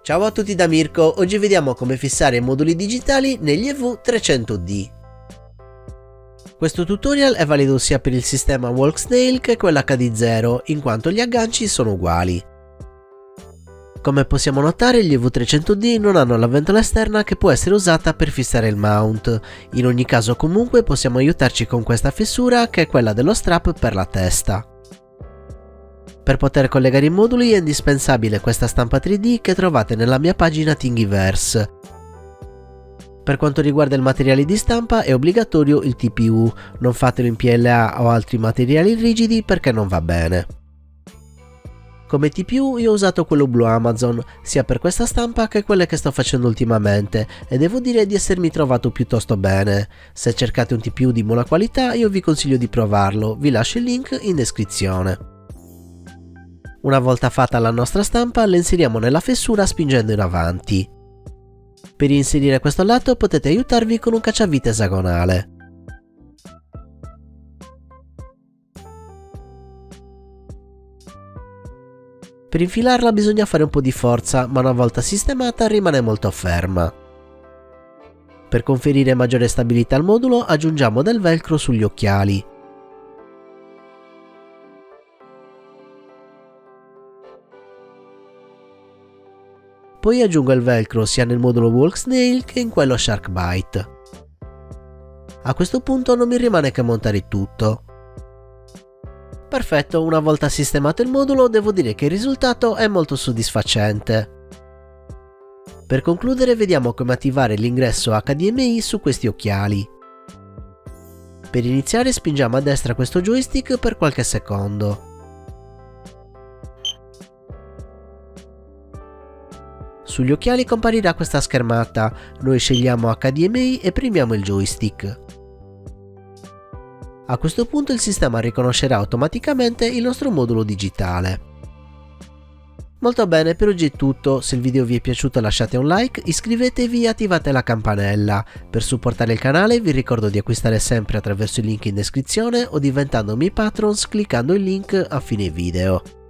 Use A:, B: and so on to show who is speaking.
A: Ciao a tutti da Mirko, oggi vediamo come fissare i moduli digitali negli EV300D. Questo tutorial è valido sia per il sistema Walksnail che quello HD0, in quanto gli agganci sono uguali. Come possiamo notare, gli EV300D non hanno la ventola esterna che può essere usata per fissare il mount. In ogni caso comunque possiamo aiutarci con questa fessura che è quella dello strap per la testa. Per poter collegare i moduli è indispensabile questa stampa 3D che trovate nella mia pagina Thingiverse. Per quanto riguarda il materiale di stampa è obbligatorio il TPU, non fatelo in PLA o altri materiali rigidi perché non va bene. Come TPU io ho usato quello blu Amazon, sia per questa stampa che quelle che sto facendo ultimamente, e devo dire di essermi trovato piuttosto bene. Se cercate un TPU di buona qualità io vi consiglio di provarlo, vi lascio il link in descrizione. Una volta fatta la nostra stampa la inseriamo nella fessura spingendo in avanti. Per inserire questo lato potete aiutarvi con un cacciavite esagonale. Per infilarla bisogna fare un po' di forza, ma una volta sistemata rimane molto ferma. Per conferire maggiore stabilità al modulo aggiungiamo del velcro sugli occhiali. Poi aggiungo il velcro sia nel modulo Walksnail che in quello Sharkbite. A questo punto non mi rimane che montare il tutto. Perfetto, una volta sistemato il modulo devo dire che il risultato è molto soddisfacente. Per concludere vediamo come attivare l'ingresso HDMI su questi occhiali. Per iniziare spingiamo a destra questo joystick per qualche secondo. Sugli occhiali comparirà questa schermata, noi scegliamo HDMI e premiamo il joystick. A questo punto il sistema riconoscerà automaticamente il nostro modulo digitale. Molto bene, per oggi è tutto, se il video vi è piaciuto lasciate un like, iscrivetevi e attivate la campanella. Per supportare il canale vi ricordo di acquistare sempre attraverso il link in descrizione o diventando miei patrons cliccando il link a fine video.